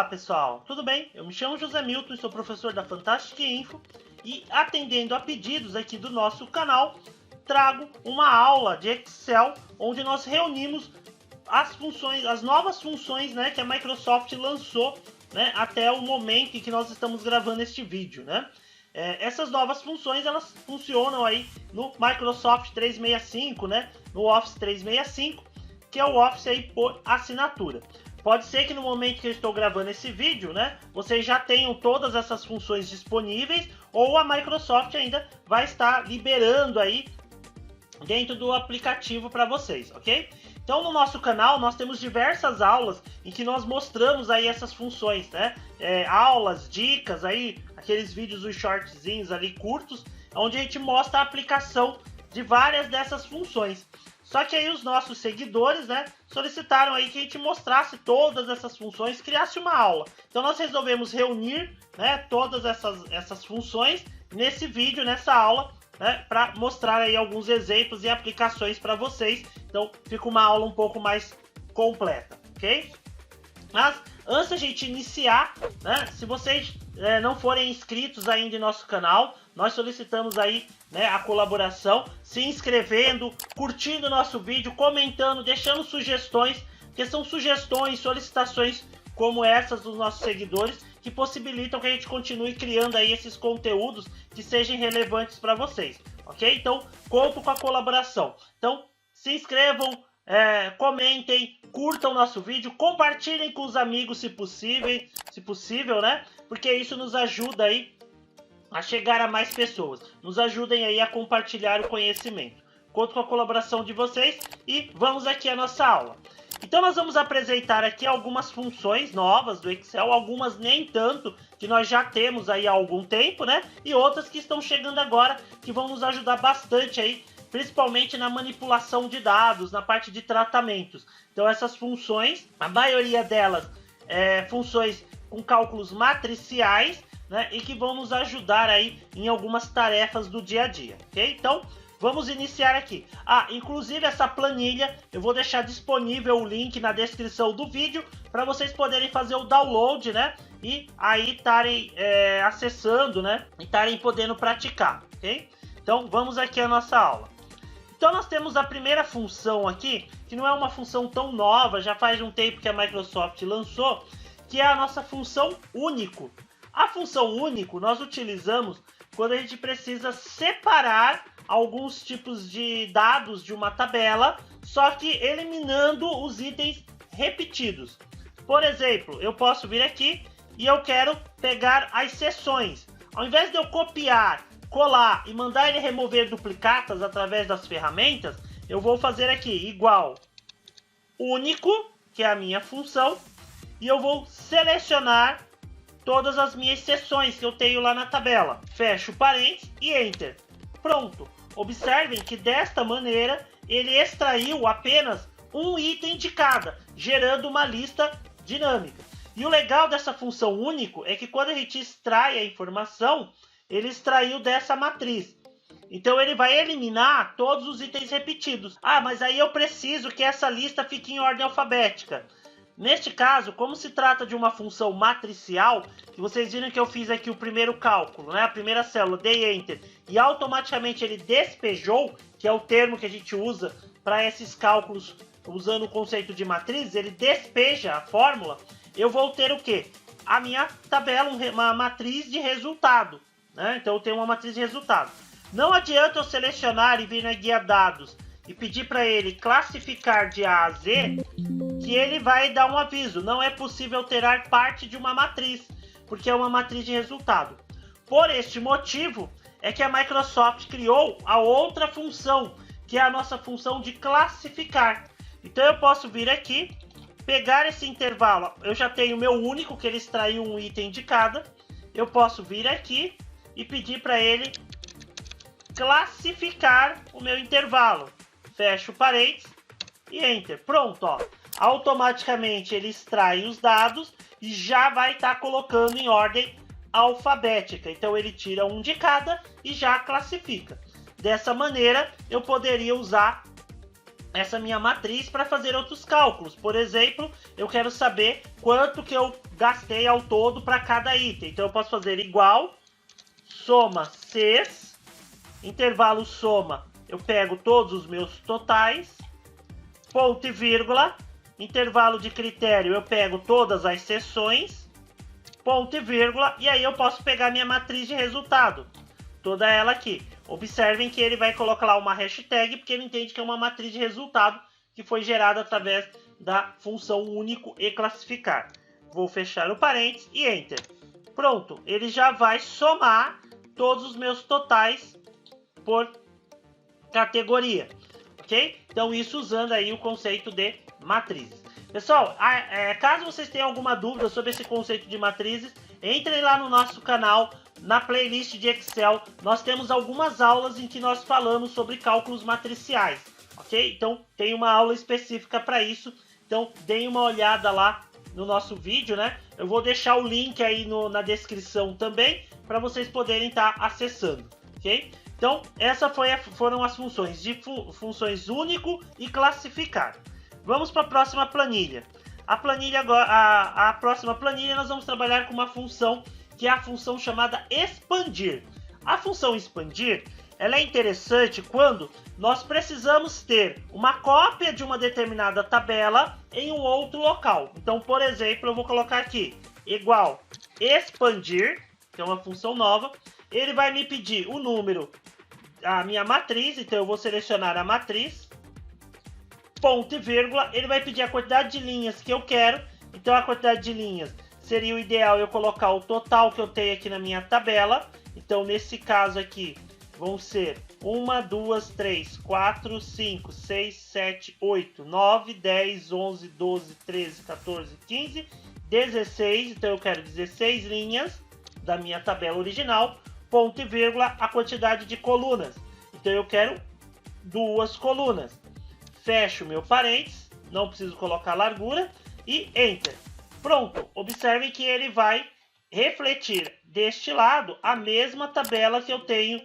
Olá pessoal, tudo bem? Eu me chamo José Milton, sou professor da Fantastic Info e atendendo a pedidos aqui do nosso canal, trago uma aula de Excel onde nós reunimos as funções, as novas funções, né, que a Microsoft lançou, né, até o momento em que nós estamos gravando este vídeo, né? Essas novas funções elas funcionam aí no Microsoft 365, né, no Office 365, que é o Office aí por assinatura. Pode ser que no momento que eu estou gravando esse vídeo, né, vocês já tenham todas essas funções disponíveis, ou a Microsoft ainda vai estar liberando aí dentro do aplicativo para vocês, ok? Então no nosso canal nós temos diversas aulas em que nós mostramos aí essas funções, né? Aulas, dicas aí, aqueles vídeos, os shortzinhos ali curtos, onde a gente mostra a aplicação de várias dessas funções. Só que aí os nossos seguidores, né, solicitaram aí que a gente mostrasse todas essas funções, criasse uma aula. Então nós resolvemos reunir, né, todas essas funções nesse vídeo, nessa aula, né, para mostrar aí alguns exemplos e aplicações para vocês. Então fica uma aula um pouco mais completa, ok? Mas antes da gente iniciar, né, se vocês não forem inscritos ainda em nosso canal, nós solicitamos aí, né, a colaboração, se inscrevendo, curtindo o nosso vídeo, comentando, deixando sugestões, porque são sugestões, solicitações como essas dos nossos seguidores que possibilitam que a gente continue criando aí esses conteúdos que sejam relevantes para vocês, ok? Então, conto com a colaboração. Então, se inscrevam, comentem, curtam o nosso vídeo, compartilhem com os amigos se possível, né? Porque isso nos ajuda aí a chegar a mais pessoas. Nos ajudem aí a compartilhar o conhecimento. Conto com a colaboração de vocês e vamos aqui à nossa aula. Então nós vamos apresentar aqui algumas funções novas do Excel, algumas nem tanto, que nós já temos aí há algum tempo, né? E outras que estão chegando agora, que vão nos ajudar bastante aí, principalmente na manipulação de dados, na parte de tratamentos. Então essas funções, a maioria delas funções com cálculos matriciais, né, e que vão nos ajudar aí em algumas tarefas do dia a dia, ok? Então, vamos iniciar aqui. Inclusive essa planilha, eu vou deixar disponível o link na descrição do vídeo para vocês poderem fazer o download, né? E aí estarem acessando, né? E estarem podendo praticar, ok? Então, vamos aqui à nossa aula. Então, nós temos a primeira função aqui, que não é uma função tão nova, já faz um tempo que a Microsoft lançou, que é a nossa função único. A função único nós utilizamos quando a gente precisa separar alguns tipos de dados de uma tabela, só que eliminando os itens repetidos. Por exemplo, eu posso vir aqui e eu quero pegar as seções. Ao invés de eu copiar, colar e mandar ele remover duplicatas através das ferramentas, eu vou fazer aqui igual único, que é a minha função, e eu vou selecionar todas as minhas seções que eu tenho lá na tabela. Fecho parênteses e Enter. Pronto. Observem que desta maneira ele extraiu apenas um item de cada, gerando uma lista dinâmica. E o legal dessa função único é que quando a gente extrai a informação, ele extraiu dessa matriz. Então ele vai eliminar todos os itens repetidos. Mas aí eu preciso que essa lista fique em ordem alfabética. Neste caso, como se trata de uma função matricial, que vocês viram que eu fiz aqui o primeiro cálculo, né? A primeira célula, dei Enter, e automaticamente ele despejou, que é o termo que a gente usa para esses cálculos, usando o conceito de matriz, ele despeja a fórmula, eu vou ter o quê? A minha tabela, uma matriz de resultado, né? Então eu tenho uma matriz de resultado. Não adianta eu selecionar e vir na guia dados e pedir para ele classificar de A a Z, que ele vai dar um aviso. Não é possível alterar parte de uma matriz, porque é uma matriz de resultado. Por este motivo, é que a Microsoft criou a outra função, que é a nossa função de classificar. Então eu posso vir aqui, pegar esse intervalo, eu já tenho o meu único, que ele extraiu um item de cada. Eu posso vir aqui e pedir para ele classificar o meu intervalo. Fecho parênteses e Enter. Pronto, ó. Automaticamente ele extrai os dados e já vai estar colocando em ordem alfabética. Então ele tira um de cada e já classifica. Dessa maneira eu poderia usar essa minha matriz para fazer outros cálculos. Por exemplo, eu quero saber quanto que eu gastei ao todo para cada item. Então eu posso fazer igual, soma Cs, intervalo soma, eu pego todos os meus totais, ponto e vírgula, intervalo de critério, eu pego todas as seções, ponto e vírgula, e aí eu posso pegar minha matriz de resultado, toda ela aqui. Observem que ele vai colocar lá uma hashtag, porque ele entende que é uma matriz de resultado que foi gerada através da função único e classificar. Vou fechar o parênteses e Enter. Pronto, ele já vai somar todos os meus totais por categoria, ok? Então isso usando aí o conceito de matrizes. Pessoal, caso vocês tenham alguma dúvida sobre esse conceito de matrizes, entrem lá no nosso canal, na playlist de Excel, nós temos algumas aulas em que nós falamos sobre cálculos matriciais, ok? Então tem uma aula específica para isso, então deem uma olhada lá no nosso vídeo, né? Eu vou deixar o link aí na descrição também, para vocês poderem estar acessando, ok? Então essas foram as funções de funções único e classificar. Vamos para a próxima planilha. A próxima planilha nós vamos trabalhar com uma função que é a função chamada expandir. A função expandir, ela é interessante quando nós precisamos ter uma cópia de uma determinada tabela em um outro local. Então, por exemplo, eu vou colocar aqui, igual expandir, que é uma função nova. Ele vai me pedir o número, a minha matriz, então eu vou selecionar a matriz, ponto e vírgula. Ele vai pedir a quantidade de linhas que eu quero, então a quantidade de linhas seria o ideal eu colocar o total que eu tenho aqui na minha tabela. Então, nesse caso aqui, vão ser 1, 2, 3, 4, 5, 6, 7, 8, 9, 10, 11, 12, 13, 14, 15, 16. Então, eu quero 16 linhas da minha tabela original, ponto e vírgula, a quantidade de colunas. Então, eu quero 2 colunas. Fecho meu parênteses, não preciso colocar largura e Enter. Pronto, observem que ele vai refletir deste lado a mesma tabela que eu tenho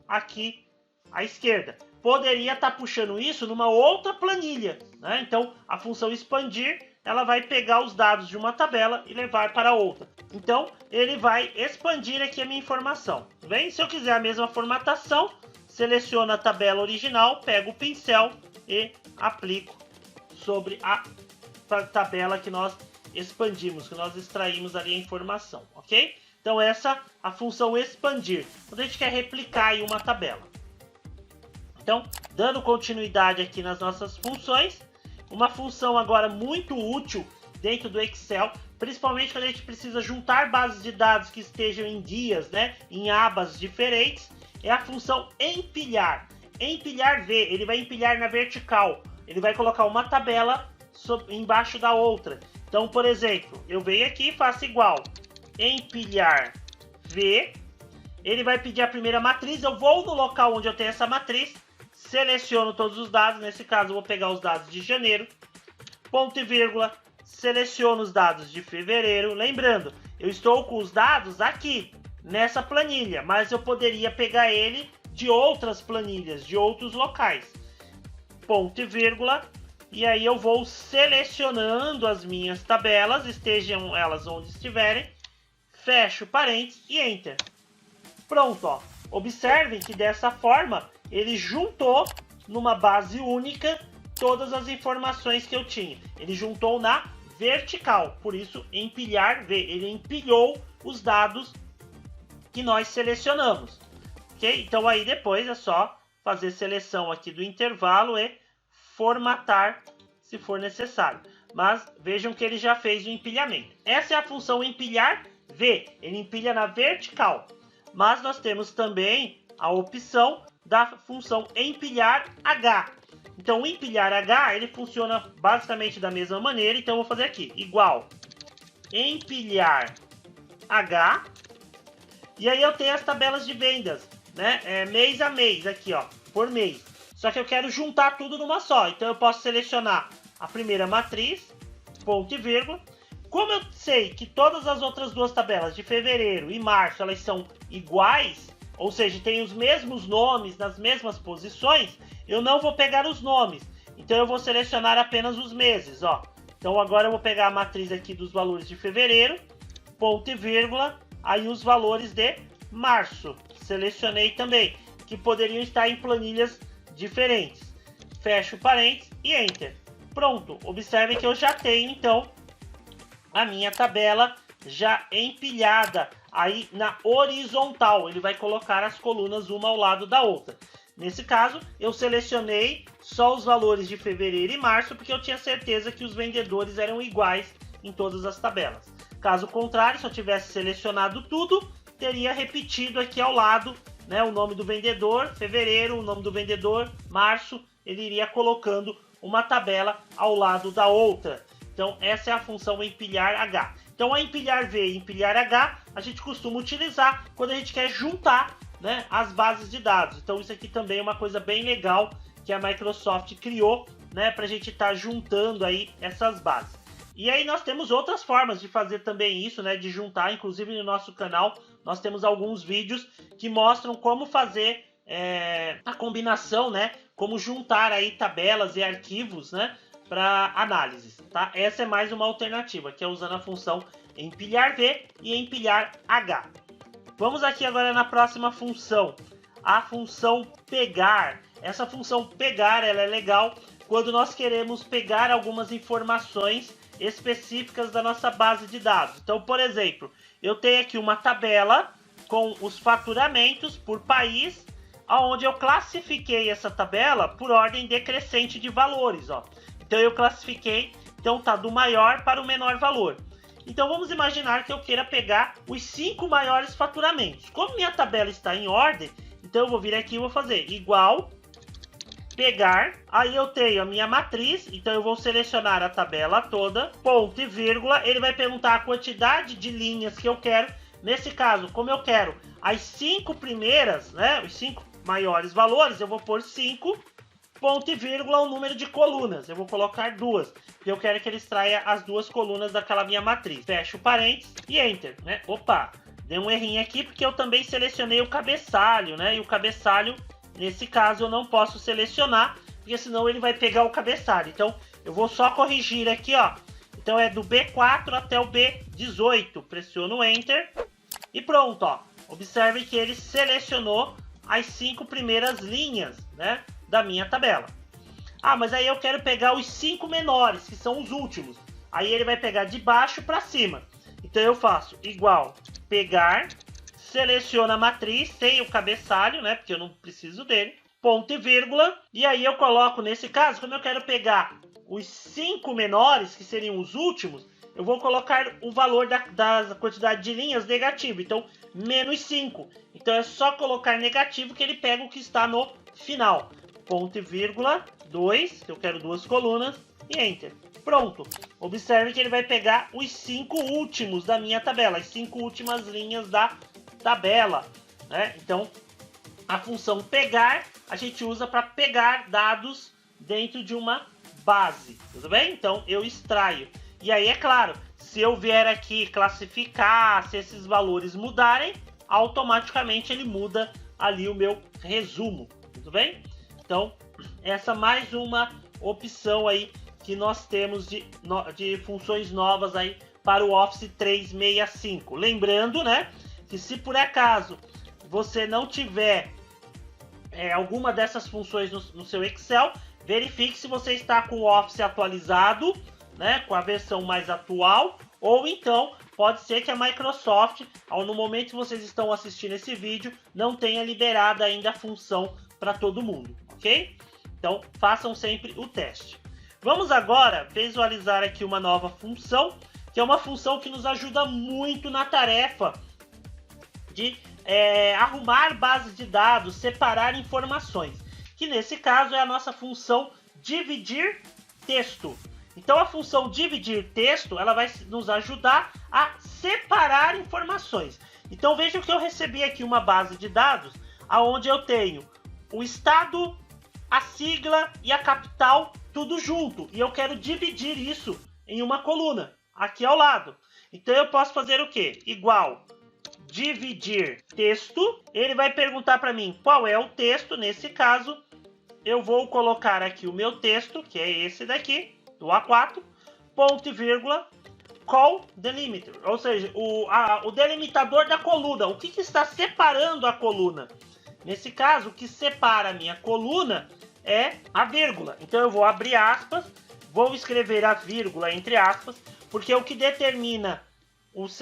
aqui à esquerda. Poderia estar puxando isso numa outra planilha, né? Então, a função expandir, ela vai pegar os dados de uma tabela e levar para outra. Então, ele vai expandir aqui a minha informação. Bem, se eu quiser a mesma formatação, seleciono a tabela original, pego o pincel e aplico sobre a tabela que nós expandimos, que nós extraímos ali a informação, ok? Então essa a função expandir, quando a gente quer replicar em uma tabela. Então, dando continuidade aqui nas nossas funções, uma função agora muito útil dentro do Excel, principalmente quando a gente precisa juntar bases de dados que estejam em guias, né, em abas diferentes, é a função empilhar. Empilhar V, ele vai empilhar na vertical, ele vai colocar uma tabela embaixo da outra. Então, por exemplo, eu venho aqui e faço igual empilhar V, ele vai pedir a primeira matriz, eu vou no local onde eu tenho essa matriz, seleciono todos os dados, nesse caso eu vou pegar os dados de janeiro, ponto e vírgula, seleciono os dados de fevereiro. Lembrando, eu estou com os dados aqui nessa planilha, mas eu poderia pegar ele de outras planilhas, de outros locais, ponto e vírgula. E aí eu vou selecionando as minhas tabelas, estejam elas onde estiverem, fecho parênteses e Enter. Pronto, ó. Observem que dessa forma ele juntou numa base única todas as informações que eu tinha. Ele juntou na vertical, por isso empilhar V. Ele empilhou os dados que nós selecionamos. Ok? Então aí depois é só fazer seleção aqui do intervalo e formatar se for necessário. Mas vejam que ele já fez o empilhamento. Essa é a função empilhar V. Ele empilha na vertical. Mas nós temos também a opção da função empilhar H. Então o empilhar H ele funciona basicamente da mesma maneira. Então eu vou fazer aqui igual empilhar H. E aí eu tenho as tabelas de vendas, né? Mês a mês aqui, ó, por mês. Só que eu quero juntar tudo numa só. Então eu posso selecionar a primeira matriz, ponto e vírgula. Como eu sei que todas as outras duas tabelas de fevereiro e março elas são iguais, ou seja, tem os mesmos nomes nas mesmas posições, eu não vou pegar os nomes. Então eu vou selecionar apenas os meses, ó. Então agora eu vou pegar a matriz aqui dos valores de fevereiro, ponto e vírgula, aí os valores de março. Selecionei também, que poderiam estar em planilhas diferentes. Fecho parênteses e Enter. Pronto, observe que eu já tenho então a minha tabela já empilhada aí na horizontal. Ele vai colocar as colunas uma ao lado da outra. Nesse caso, eu selecionei só os valores de fevereiro e março, porque eu tinha certeza que os vendedores eram iguais em todas as tabelas. Caso contrário, se eu tivesse selecionado tudo, teria repetido aqui ao lado, né, o nome do vendedor, fevereiro, o nome do vendedor, março, ele iria colocando uma tabela ao lado da outra. Então, essa é a função empilhar H. Então, a empilhar V e empilhar H, a gente costuma utilizar quando a gente quer juntar, né, as bases de dados. Então, isso aqui também é uma coisa bem legal que a Microsoft criou, né, para a gente estar juntando aí essas bases. E aí nós temos outras formas de fazer também isso, né, de juntar. Inclusive no nosso canal nós temos alguns vídeos que mostram como fazer a combinação, né, como juntar aí tabelas e arquivos, né, para análise, tá? Essa é mais uma alternativa, que é usando a função empilhar V e empilhar H. Vamos aqui agora na próxima função, a função pegar. Essa função pegar, ela é legal quando nós queremos pegar algumas informações específicas da nossa base de dados. Então, por exemplo, eu tenho aqui uma tabela com os faturamentos por país, onde eu classifiquei essa tabela por ordem decrescente de valores, ó. Então eu classifiquei, então tá do maior para o menor valor. Então vamos imaginar que eu queira pegar os 5 maiores faturamentos. Como minha tabela está em ordem, então eu vou vir aqui e vou fazer igual, pegar, aí eu tenho a minha matriz, então eu vou selecionar a tabela toda, ponto e vírgula, ele vai perguntar a quantidade de linhas que eu quero. Nesse caso, como eu quero as 5 primeiras, né, os 5 maiores valores, eu vou pôr 5, ponto e vírgula, o número de colunas. Eu vou colocar 2, porque eu quero que ele extraia as 2 colunas daquela minha matriz. Fecho parênteses e Enter, né? Opa, deu um errinho aqui, porque eu também selecionei o cabeçalho, né? E o cabeçalho, nesse caso, eu não posso selecionar, porque senão ele vai pegar o cabeçalho. Então, eu vou só corrigir aqui, ó. Então, é do B4 até o B18. Pressiono Enter e pronto, ó. Observe que ele selecionou as 5 primeiras linhas, né, da minha tabela. Ah, mas aí eu quero pegar os 5 menores, que são os últimos. Aí ele vai pegar de baixo para cima. Então eu faço igual, pegar, seleciono a matriz sem o cabeçalho, né, porque eu não preciso dele, ponto e vírgula. E aí eu coloco, nesse caso, como eu quero pegar os 5 menores, que seriam os últimos, eu vou colocar o valor da quantidade de linhas negativo. Então, menos 5. Então, é só colocar negativo que ele pega o que está no final. Ponto e vírgula, 2, que eu quero 2 colunas, e Enter. Pronto. Observe que ele vai pegar os 5 últimos da minha tabela, as 5 últimas linhas da tabela, né? Então, a função pegar, a gente usa para pegar dados dentro de uma base, tudo bem? Então, eu extraio. E aí, é claro, se eu vier aqui classificar, se esses valores mudarem, automaticamente ele muda ali o meu resumo, tudo bem? Então, essa mais uma opção aí que nós temos de funções novas aí para o Office 365. Lembrando, né, que se por acaso você não tiver alguma dessas funções no seu Excel, verifique se você está com o Office atualizado, né, com a versão mais atual, ou então pode ser que a Microsoft, no momento que vocês estão assistindo esse vídeo, não tenha liberado ainda a função para todo mundo, ok? Então façam sempre o teste. Vamos agora visualizar aqui uma nova função, que é uma função que nos ajuda muito na tarefa de arrumar bases de dados, separar informações, que nesse caso é a nossa função dividir texto. Então a função dividir texto, ela vai nos ajudar a separar informações. Então veja que eu recebi aqui uma base de dados, onde eu tenho o estado, a sigla e a capital, tudo junto. E eu quero dividir isso em uma coluna, aqui ao lado. Então eu posso fazer o quê? Igual dividir texto. Ele vai perguntar para mim qual é o texto. Nesse caso, eu vou colocar aqui o meu texto, que é esse daqui, do A4, ponto e vírgula, call delimiter, ou seja, o delimitador da coluna. O que está separando a coluna? Nesse caso, o que separa a minha coluna é a vírgula. Então eu vou abrir aspas, vou escrever a vírgula entre aspas, porque o que determina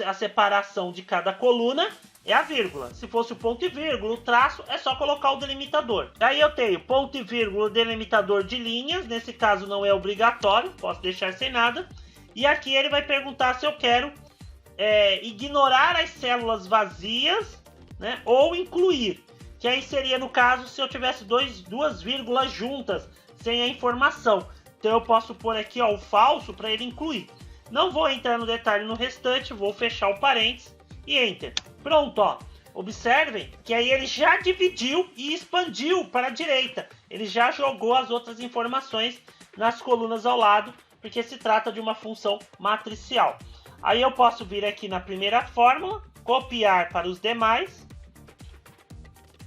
a separação de cada coluna é a vírgula. Se fosse o ponto e vírgula, o traço, é só colocar o delimitador. Daí eu tenho ponto e vírgula, delimitador de linhas. Nesse caso não é obrigatório, posso deixar sem nada. E aqui ele vai perguntar se eu quero ignorar as células vazias, né, ou incluir. Que aí seria, no caso, se eu tivesse duas vírgulas juntas, sem a informação. Então eu posso pôr aqui, ó, o falso para ele incluir. Não vou entrar no detalhe no restante, vou fechar o parênteses e Enter. Pronto, ó. Observem que aí ele já dividiu e expandiu para a direita. Ele já jogou as outras informações nas colunas ao lado, porque se trata de uma função matricial. Aí eu posso vir aqui na primeira fórmula, copiar para os demais.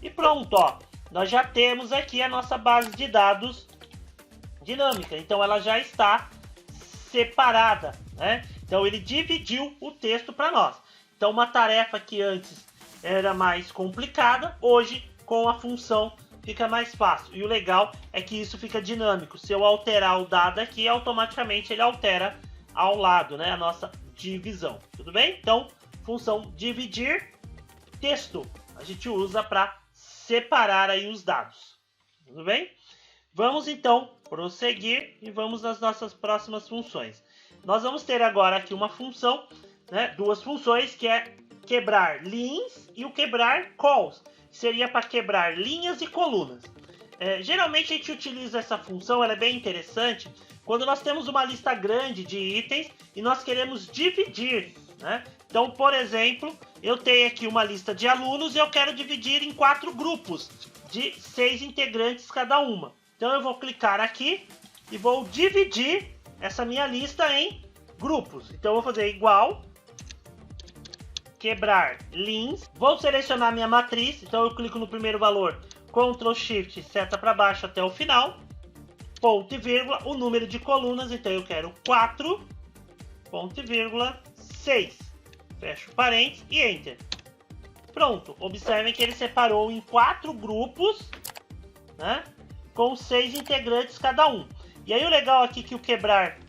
E pronto, ó. Nós já temos aqui a nossa base de dados dinâmica. Então ela já está separada, né? Então ele dividiu o texto para nós. Então uma tarefa que antes era mais complicada, hoje com a função fica mais fácil. E o legal é que isso fica dinâmico. Se eu alterar o dado aqui, automaticamente ele altera ao lado, né, a nossa divisão. Tudo bem? Então, função dividir texto a gente usa para separar aí os dados. Tudo bem? Vamos então prosseguir e vamos nas nossas próximas funções. Nós vamos ter agora aqui uma função, né, duas funções, que é quebrar lins e o quebrar calls, que seria para quebrar linhas e colunas. Geralmente a gente utiliza essa função, ela é bem interessante, quando nós temos uma lista grande de itens e nós queremos dividir, né? Então, por exemplo, eu tenho aqui uma lista de alunos e eu quero dividir em 4 grupos de 6 integrantes cada uma. Então eu vou clicar aqui e vou dividir essa minha lista em grupos. Então eu vou fazer igual, quebrar lins, vou selecionar minha matriz, então eu clico no primeiro valor, Ctrl Shift, seta para baixo até o final, ponto e vírgula, o número de colunas, então eu quero 4, ponto e vírgula, 6, fecho parênteses e Enter. Pronto, observem que ele separou em 4 grupos, né, com 6 integrantes cada um. E aí o legal aqui é que o quebrar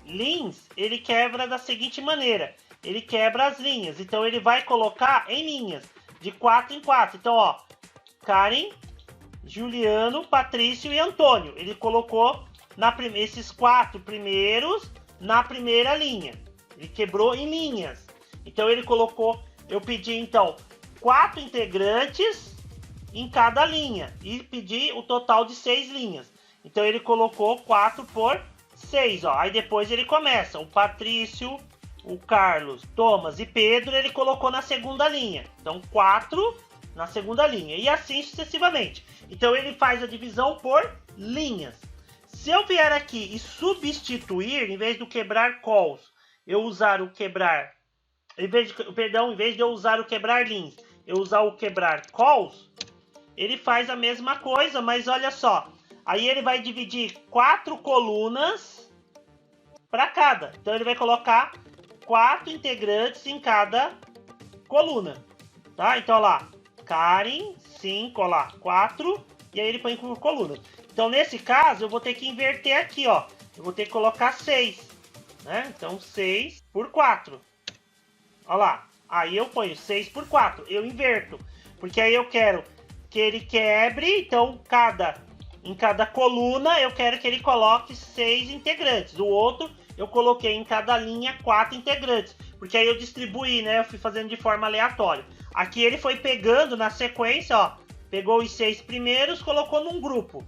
lins, ele quebra da seguinte maneira, ele quebra as linhas, então ele vai colocar em linhas, de 4 em 4. Então, ó, Karen, Juliano, Patrício e Antônio. Ele colocou esses 4 primeiros na primeira linha. Ele quebrou em linhas. Então ele colocou, eu pedi então 4 integrantes em cada linha e pedi o total de 6 linhas. Então ele colocou 4 por 6, ó. Aí depois ele começa, o Patrício, o Carlos, Thomas e Pedro, ele colocou na segunda linha. Então 4 na segunda linha e assim sucessivamente. Então ele faz a divisão por linhas. Se eu vier aqui e substituir, em vez do quebrar calls, eu usar o quebrar, em vez de eu usar o quebrar lins, eu usar o quebrar calls, ele faz a mesma coisa, mas olha só. Aí ele vai dividir 4 colunas para cada. Então ele vai colocar 4 integrantes em cada coluna. Tá? Então, olha lá. Karen, 5, olha lá, 4. E aí ele põe por coluna. Então, nesse caso, eu vou ter que inverter aqui, ó. Eu vou ter que colocar 6. Né? Então, 6 por 4. Olha lá. Aí eu ponho 6 por 4. Eu inverto. Porque aí eu quero que ele quebre. Então, em cada coluna, eu quero que ele coloque 6 integrantes. O outro, eu coloquei em cada linha 4 integrantes. Porque aí eu distribuí, né? Eu fui fazendo de forma aleatória. Aqui ele foi pegando na sequência, ó. Pegou os 6 primeiros, colocou num grupo.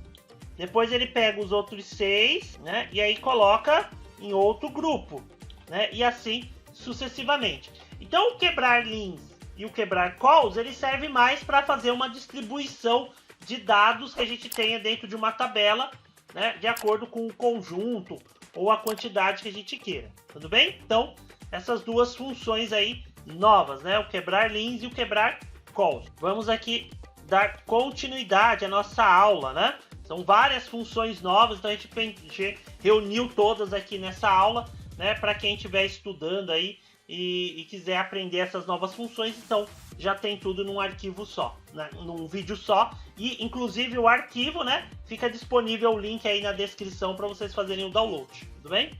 Depois ele pega os outros 6, né? E aí coloca em outro grupo, né? E assim sucessivamente. Então o quebrar lins e o quebrar calls, ele serve mais para fazer uma distribuição de dados que a gente tenha dentro de uma tabela, né? De acordo com o conjunto ou a quantidade que a gente queira. Tudo bem? Então, essas duas funções aí novas, né? O quebrar links e o quebrar calls. Vamos aqui dar continuidade à nossa aula, né? São várias funções novas, então a gente reuniu todas aqui nessa aula, né? Para quem estiver estudando aí e quiser aprender essas novas funções, então já tem tudo num arquivo só, né? Num vídeo só. E inclusive o arquivo, né? Fica disponível o link aí na descrição para vocês fazerem o download, tudo bem?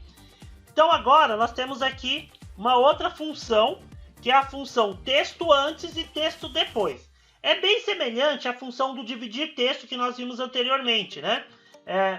Então agora nós temos aqui uma outra função, que é a função texto antes e texto depois. É bem semelhante à função do dividir texto que nós vimos anteriormente, né?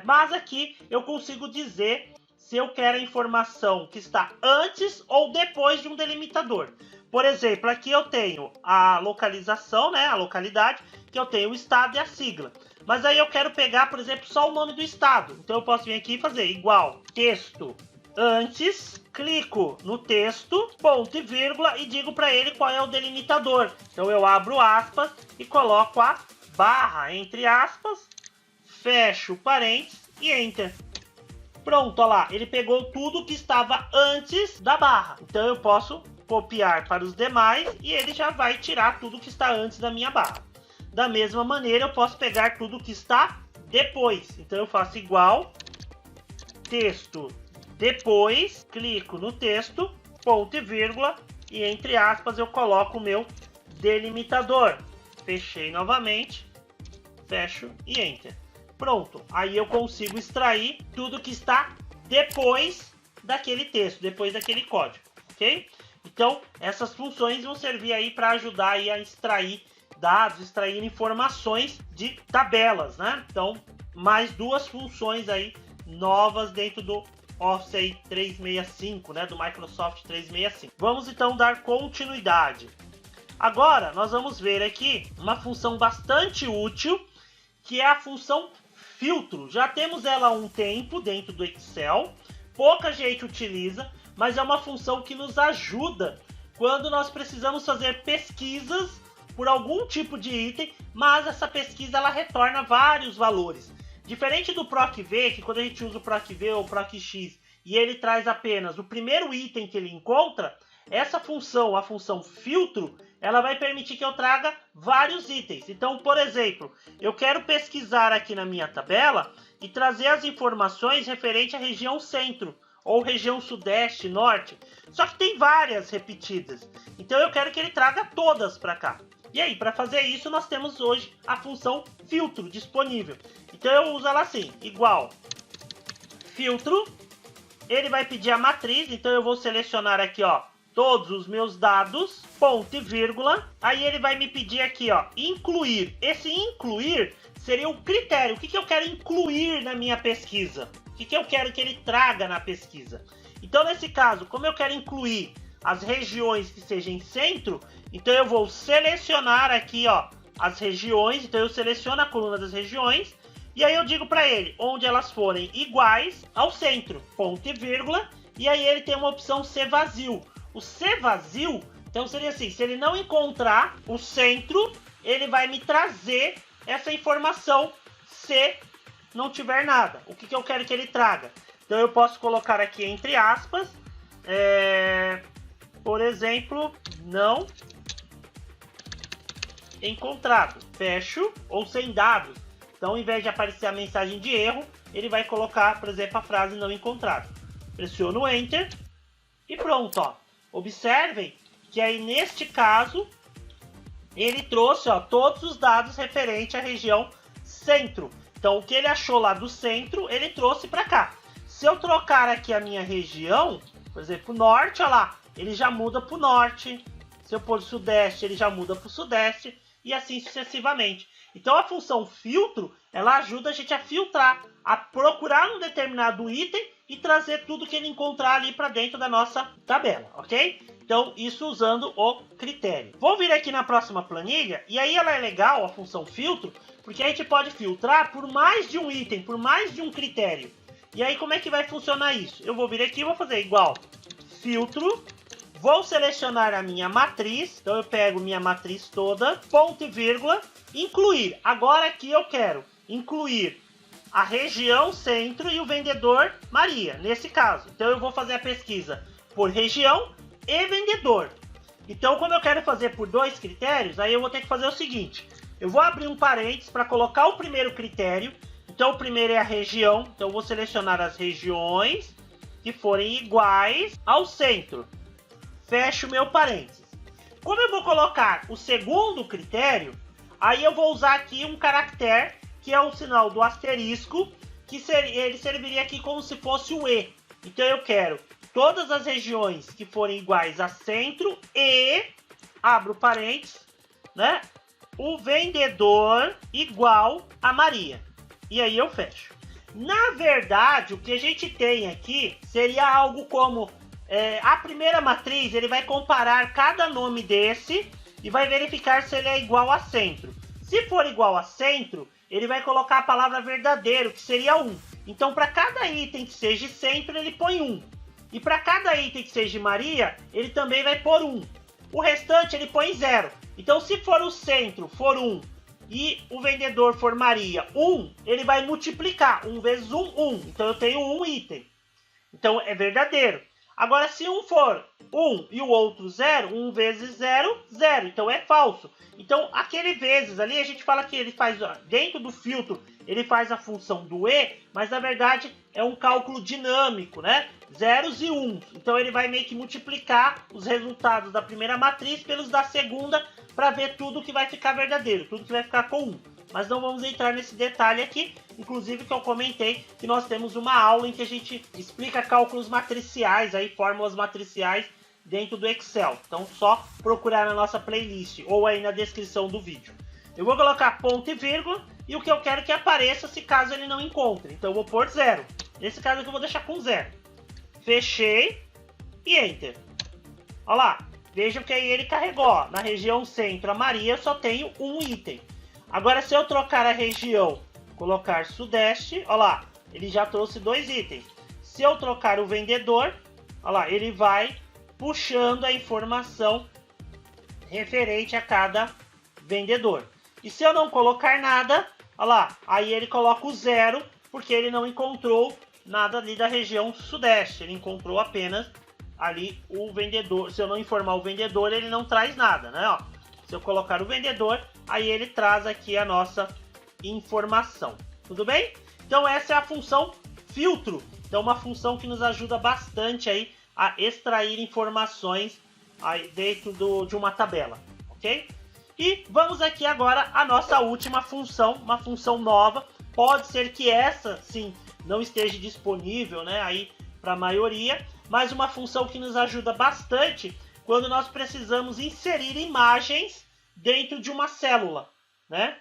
Mas aqui eu consigo dizer se eu quero a informação que está antes ou depois de um delimitador. Por exemplo, aqui eu tenho a localização, né? A localidade, que eu tenho o estado e a sigla. Mas aí eu quero pegar, por exemplo, só o nome do estado. Então eu posso vir aqui e fazer igual texto antes, clico no texto, ponto e vírgula, e digo para ele qual é o delimitador. Então eu abro aspas e coloco a barra entre aspas, fecho parênteses e enter. Pronto, olha lá, ele pegou tudo que estava antes da barra. Então eu posso copiar para os demais e ele já vai tirar tudo que está antes da minha barra. Da mesma maneira, eu posso pegar tudo que está depois. Então eu faço igual, texto depois, clico no texto, ponto e vírgula, e entre aspas eu coloco o meu delimitador. Fechei novamente, fecho e enter. Pronto, aí eu consigo extrair tudo que está depois daquele texto, depois daquele código, ok? Então, essas funções vão servir aí para ajudar aí a extrair dados, extrair informações de tabelas, né? Então, mais duas funções aí novas dentro do Office aí 365, né, do Microsoft 365. Vamos então dar continuidade. Agora nós vamos ver aqui uma função bastante útil, que é a função filtro. Já temos ela há um tempo dentro do Excel, pouca gente utiliza, mas é uma função que nos ajuda quando nós precisamos fazer pesquisas por algum tipo de item, mas essa pesquisa ela retorna vários valores. Diferente do PROC-V, que quando a gente usa o PROC-V ou o PROC-X e ele traz apenas o primeiro item que ele encontra, essa função, a função filtro, ela vai permitir que eu traga vários itens. Então, por exemplo, eu quero pesquisar aqui na minha tabela e trazer as informações referente à região centro, ou região sudeste, norte. Só que tem várias repetidas. Então eu quero que ele traga todas para cá. E aí, para fazer isso, nós temos hoje a função filtro disponível. Então eu uso ela assim, igual filtro, ele vai pedir a matriz, então eu vou selecionar aqui, ó, todos os meus dados, ponto e vírgula, aí ele vai me pedir aqui, ó, incluir. Esse incluir seria o critério, o que eu quero incluir na minha pesquisa, o que eu quero que ele traga na pesquisa. Então nesse caso, como eu quero incluir as regiões que sejam em centro, então eu vou selecionar aqui, ó, as regiões, então eu seleciono a coluna das regiões, e aí eu digo para ele onde elas forem iguais ao centro, ponto e vírgula, e aí ele tem uma opção ser vazio. O ser vazio, então seria assim, se ele não encontrar o centro, ele vai me trazer essa informação se não tiver nada. O que eu quero que ele traga? Então eu posso colocar aqui entre aspas, por exemplo, não encontrado, fecho, ou sem dados. Então, ao invés de aparecer a mensagem de erro, ele vai colocar, por exemplo, a frase não encontrado. Pressiono Enter e pronto, ó. Observem que aí, neste caso, ele trouxe, ó, todos os dados referentes à região centro. Então, o que ele achou lá do centro, ele trouxe para cá. Se eu trocar aqui a minha região, por exemplo, norte, ó lá, ele já muda para o norte. Se eu pôr sudeste, ele já muda para o sudeste. E assim sucessivamente. Então a função filtro, ela ajuda a gente a filtrar, a procurar um determinado item e trazer tudo que ele encontrar ali para dentro da nossa tabela, ok? Então isso usando o critério. Vou vir aqui na próxima planilha, e aí ela é legal, a função filtro, porque a gente pode filtrar por mais de um item, por mais de um critério. E aí como é que vai funcionar isso? Eu vou vir aqui e vou fazer igual filtro. Vou selecionar a minha matriz, então eu pego minha matriz toda, ponto e vírgula, incluir. Agora aqui eu quero incluir a região centro e o vendedor Maria, nesse caso. Então eu vou fazer a pesquisa por região e vendedor. Então, quando eu quero fazer por 2 critérios, aí eu vou ter que fazer o seguinte. Eu vou abrir um parênteses para colocar o primeiro critério. Então, o primeiro é a região. Então, eu vou selecionar as regiões que forem iguais ao centro. Fecho meu parênteses. Como eu vou colocar o segundo critério, aí eu vou usar aqui um caractere, que é o sinal do asterisco, que ele serviria aqui como se fosse o E. Então, eu quero todas as regiões que forem iguais a centro e, abro parênteses, né? O vendedor igual a Maria. E aí eu fecho. Na verdade, o que a gente tem aqui seria algo como a primeira matriz, ele vai comparar cada nome desse e vai verificar se ele é igual a centro. Se for igual a centro, ele vai colocar a palavra verdadeiro, que seria 1. Então, para cada item que seja centro, ele põe 1. E para cada item que seja Maria, ele também vai pôr 1. O restante ele põe 0. Então, se for o centro for 1 e o vendedor for Maria 1, ele vai multiplicar. 1 vezes 1, 1. Então, eu tenho 1 item. Então, é verdadeiro. Agora, se um for 1 e o outro 0, 1 vezes 0, 0. Então, é falso. Então, aquele vezes ali, a gente fala que ele faz, dentro do filtro, ele faz a função do E, mas na verdade é um cálculo dinâmico, né? Zeros e uns. Então, ele vai meio que multiplicar os resultados da primeira matriz pelos da segunda para ver tudo que vai ficar verdadeiro, tudo que vai ficar com 1. Mas não vamos entrar nesse detalhe aqui, inclusive que eu comentei que nós temos uma aula em que a gente explica cálculos matriciais, aí, fórmulas matriciais dentro do Excel. Então, só procurar na nossa playlist ou aí na descrição do vídeo. Eu vou colocar ponto e vírgula e o que eu quero que apareça se caso ele não encontre. Então, eu vou pôr 0. Nesse caso aqui eu vou deixar com 0. Fechei e Enter. Olha lá, vejam que aí ele carregou. Ó, na região centro, a Maria, eu só tenho um item. Agora, se eu trocar a região, colocar Sudeste, olha lá, ele já trouxe 2 itens. Se eu trocar o vendedor, olha lá, ele vai puxando a informação referente a cada vendedor. E se eu não colocar nada, olha lá, aí ele coloca o 0, porque ele não encontrou nada ali da região Sudeste. Ele encontrou apenas ali o vendedor. Se eu não informar o vendedor, ele não traz nada, né? Ó, se eu colocar o vendedor, aí ele traz aqui a nossa informação. Tudo bem? Então essa é a função filtro. Então uma função que nos ajuda bastante aí a extrair informações aí dentro de uma tabela, ok? E vamos aqui agora à nossa última função, uma função nova. Pode ser que essa, sim, não esteja disponível, né, aí para a maioria, mas uma função que nos ajuda bastante quando nós precisamos inserir imagens dentro de uma célula, né?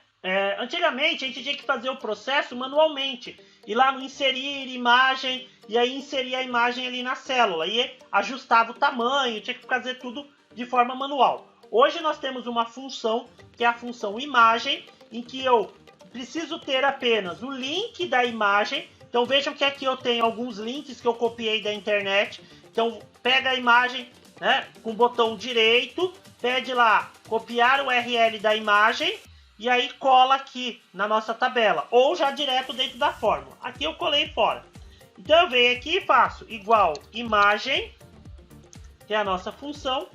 Antigamente a gente tinha que fazer o processo manualmente, ir lá no inserir imagem e aí inserir a imagem ali na célula e ajustava o tamanho, tinha que fazer tudo de forma manual. Hoje nós temos uma função que é a função imagem, em que eu preciso ter apenas o link da imagem. Então vejam que aqui eu tenho alguns links que eu copiei da internet. Então pega a imagem, né, com o botão direito, pede lá copiar o URL da imagem e aí cola aqui na nossa tabela, ou já direto dentro da fórmula. Aqui eu colei fora. Então eu venho aqui e faço igual imagem, que é a nossa função,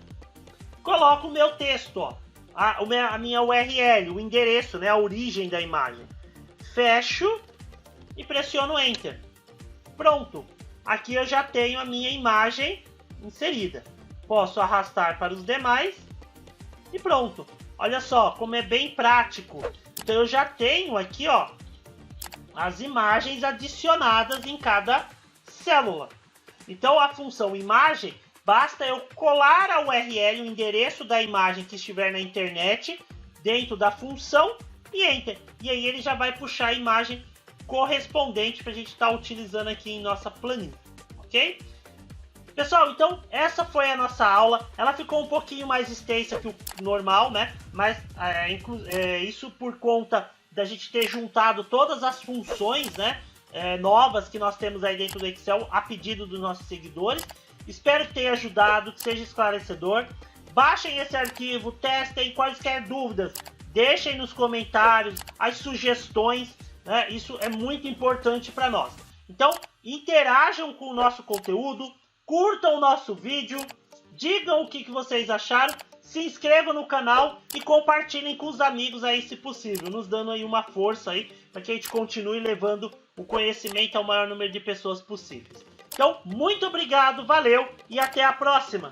coloco o meu texto, ó, a minha URL, o endereço, né, a origem da imagem. Fecho e pressiono Enter. Pronto. Aqui eu já tenho a minha imagem inserida. Posso arrastar para os demais e pronto. Olha só como é bem prático. Então eu já tenho aqui, ó, as imagens adicionadas em cada célula. Então a função imagem, basta eu colar a URL, o endereço da imagem que estiver na internet, dentro da função e Enter. E aí ele já vai puxar a imagem correspondente para a gente estar utilizando aqui em nossa planilha, ok? Pessoal, então essa foi a nossa aula. Ela ficou um pouquinho mais extensa que o normal, né? Mas isso por conta da gente ter juntado todas as funções, né, novas que nós temos aí dentro do Excel a pedido dos nossos seguidores. Espero que tenha ajudado, que seja esclarecedor. Baixem esse arquivo, testem, quaisquer dúvidas, deixem nos comentários as sugestões, né? Isso é muito importante para nós. Então, interajam com o nosso conteúdo, curtam o nosso vídeo, digam o que vocês acharam, se inscrevam no canal e compartilhem com os amigos aí se possível, nos dando aí uma força aí para que a gente continue levando o conhecimento ao maior número de pessoas possíveis. Então, muito obrigado, valeu e até a próxima!